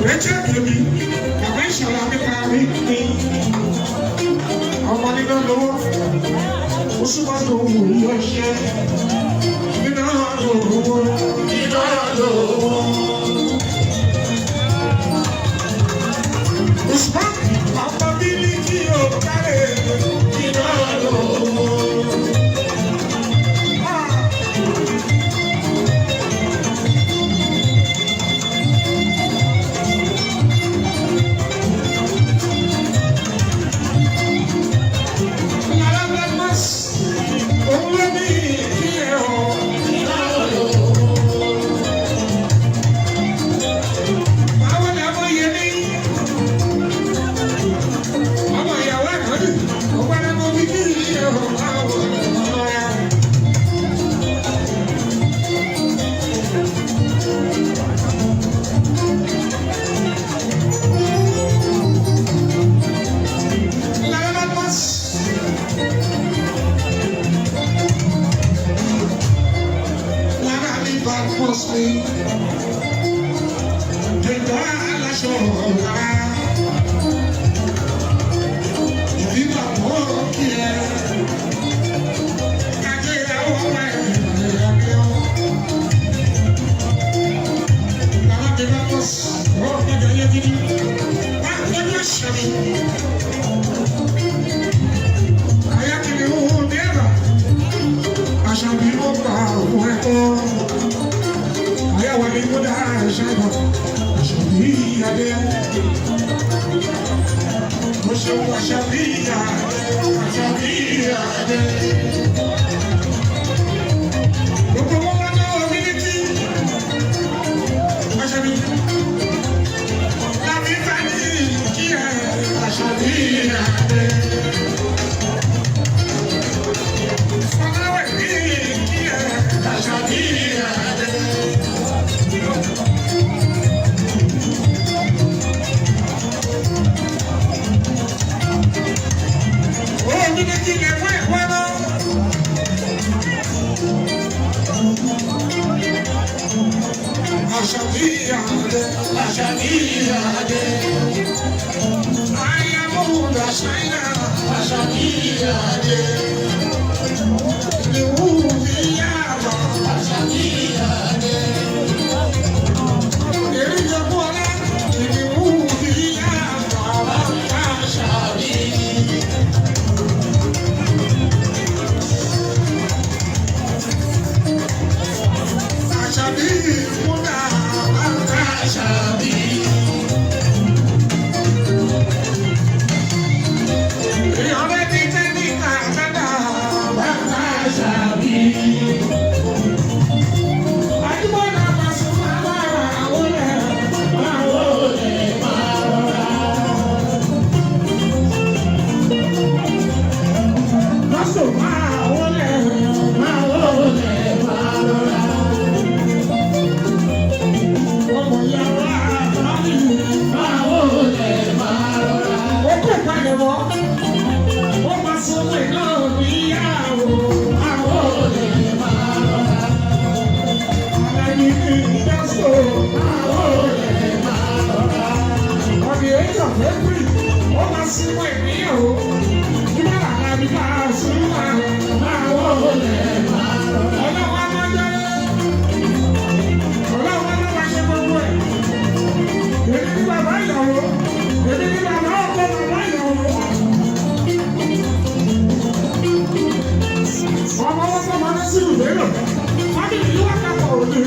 Richard tèmi bàbá ìṣọ̀lá nípa mi ní ọmọ nínú lọ́wọ́ ó súnmọ́ tó wù ú ọṣẹ́ nínú àlòwò nínú àlòwò. Usman ọmọ bíbí kí o kárẹ̀ nínú àlòwò. Family, you are not going to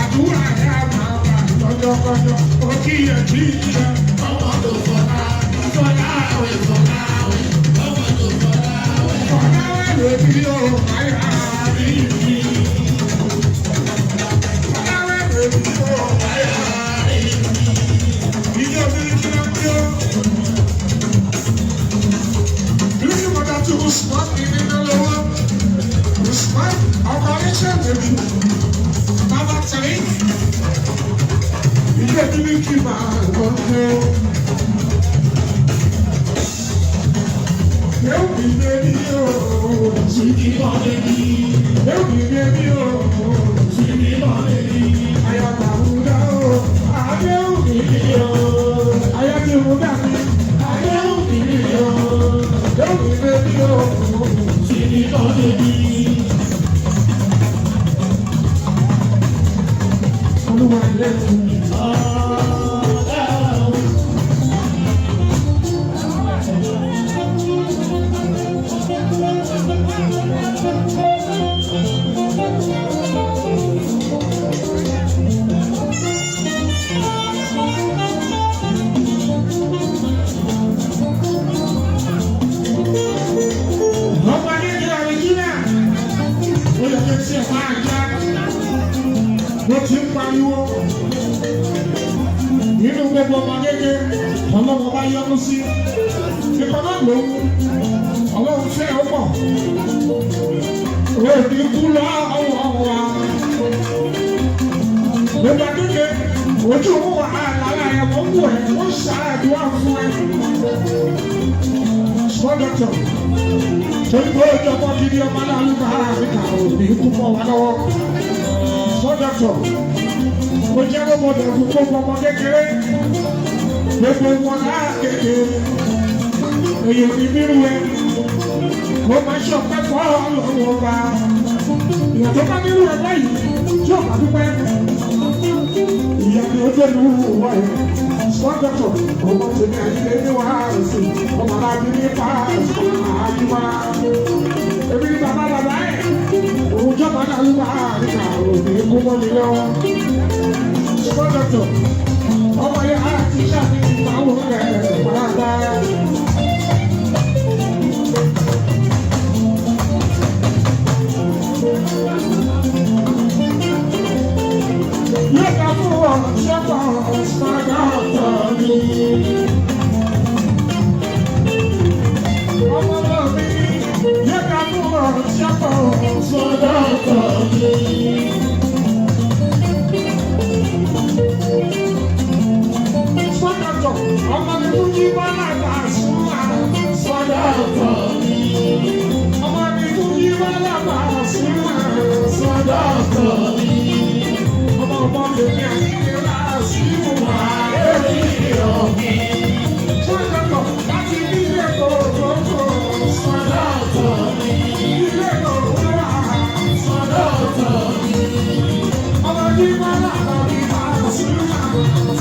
Àdúrà yà máa bá máa lọ sí. Eu me bebi, se me bebi, eu me bebi, se me bebi. Aí a barulha, aí eu me bebi, aí a barulha, aí eu me bebi, se me bebi. Quando vai ler wọ́n ti ń pariwo nínú gbogbo ọmọ gẹ́gẹ́ ọlọ́wọ́ bá yọ́nú sí nípa náà ló ọlọ́run fẹ́ ọ pọ̀ òní kú lọ́wọ́ wa gbogbo gẹ́gẹ́ ojú owó wà lára ẹ̀ wọ́n wù ẹ̀ wọ́n ṣàdúrà fún ẹ sọ́dọ̀tọ̀ torí pé ojú ọmọ gidi ọmọ aláàlú bá àríkà òní kú mọ́ wa lọ́wọ́. Sọ́dọ̀tọ̀, mo jẹ́ lọ́mọdé gbogbo ọmọ kékeré, gbogbo wọn náà kékeré, èyàn ní bírú ẹ, mo máa ṣọpẹ́ fọ́ ọlọ́wọ́ ọba, ìyà tó bá bírú ẹ báyìí, tí ò bá dúpẹ́, ìyà ni ó dé lúrú wọ ẹ. Sọ́dọ̀tọ̀, ọmọ tèmi àyíké ní wàhálà sí, ọmọ aláàbí ní pàṣẹ àjùmọ̀, èmi ní bàbá bàbá ẹ̀. Òjọba náà ló wà nípa òbí kú mọ́ mi lọ́wọ́. Sọ́dọ̀tọ̀, ọmọ yẹn á ti ṣàfihàn ìpàwọ̀ rẹ̀ pàápàá. Yẹ́ka fún wọn ṣẹ́pọ̀ sọ́dọ̀tọ̀ mi. Ọmọ náà mi yẹ́ka fún wọn ṣẹ́pọ̀ sọ́dọ̀tọ̀ mi. Sọ́dọ̀tọ̀, ọmọ mi kú kí wọ́n láta súnmọ́ sọ́dọ̀tọ̀ mi. Ọmọ mi kú kí wọ́n láta súnmọ́ sọ́dọ̀tọ̀ mi. Ọmọ mi ní àyíká sí wà lórí ọ̀gbìn. Sọ́dọ̀tọ̀, láti ní ilé kòkòrò sọ́dọ̀tọ̀ mi. Ilé kòkòrò sọ́dọ̀tọ̀ mi. Ọmọ mi máa láta ní àṣírà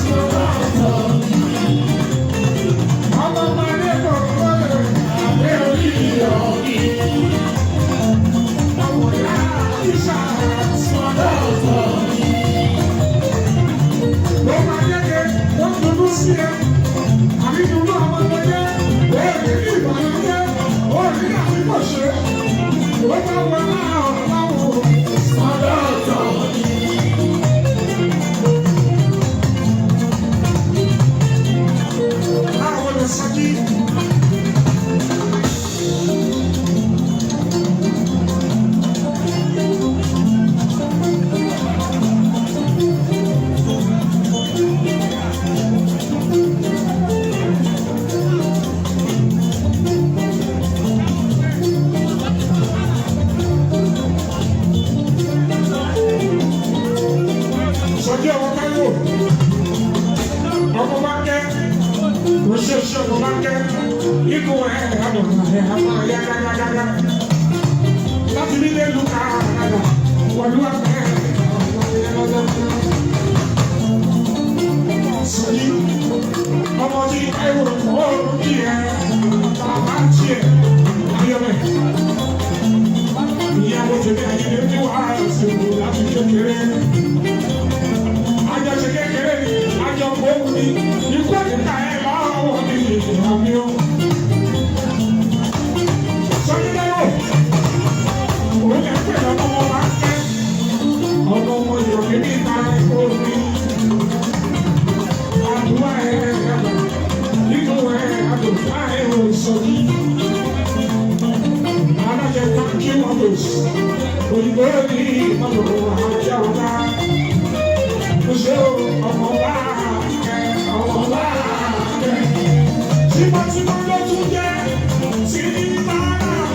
sọ́dọ̀tọ̀ mi. Ọmọ mi ní kòkòrò lórí ọ̀gbìn. Ọmọ ìyá ìṣà sọ́dọ̀tọ̀ mi. Ló máa yẹ́gẹ́ wọ́n dúdú sí ẹ. Àbí dúdú àwọn ọmọdé, òní ní ìbànújẹ́, òní àti kò ṣe. Ó bá wọ náà láwọn sọ́dọ̀tọ̀ mi. Láwọn lè sọ́jí. Sọ́jí ọmọ Táíwò, ọmọ bá kẹ́, oṣooṣù ọmọ bá kẹ́, ikú ẹ̀ àbọ̀nà ẹ̀ àmọ́ ẹ̀yà gágágágá. Láti nílé lu káàkiri, wọ̀lú àpẹ́ Sọ́jí, ọmọ tí Táíwò kọ́ kí ẹ, bàbá tiẹ̀, ayọ̀mẹ̀. Ìyàwó tèmi àyè ní wàhálà sí ìlú láti kékeré. Àjọṣe kékeré ni àjọpọ̀ òun ni ikú ẹ̀ka ẹ̀ lọ́wọ́ ní ìhàmí o. Sọ́jí Táíwò, òun yẹ pé ọmọ wọn bá kẹ́, ọmọ ọmọ ìrọ̀lẹ́ ní ìta omi. Àdúrà ẹ̀ nínú ẹ̀ àdùnnà ẹ̀ ò Sọ́jí. Alájẹ táǹkì mọ́tòs, òyìnbó ní ìmọ̀tò àjẹ́ ọ̀gá. Ṣé ọmọ bá kẹ́? tímọ́tímọ́ ló tún jẹ́ tí bá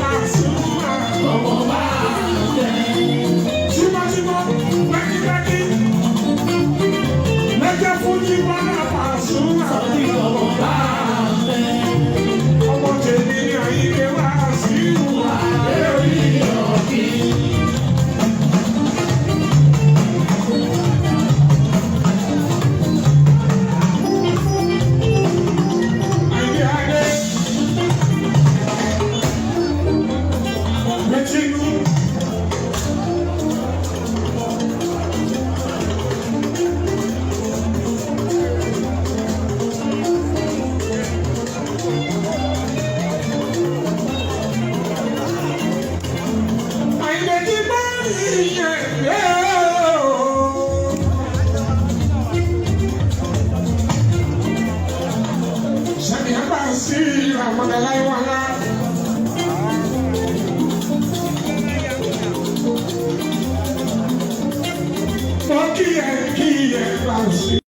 rà súnmọ́ ọmọ bá jẹ́. Tímọ́tímọ́ pẹ́kípẹ́kí lẹ́jẹ̀ fún tí bá rà súnmọ́ ọmọ bá jẹ́. Ọmọ tèmi ní àyíké wá sí ìwà lórí ọ̀kí. Sani hapa si la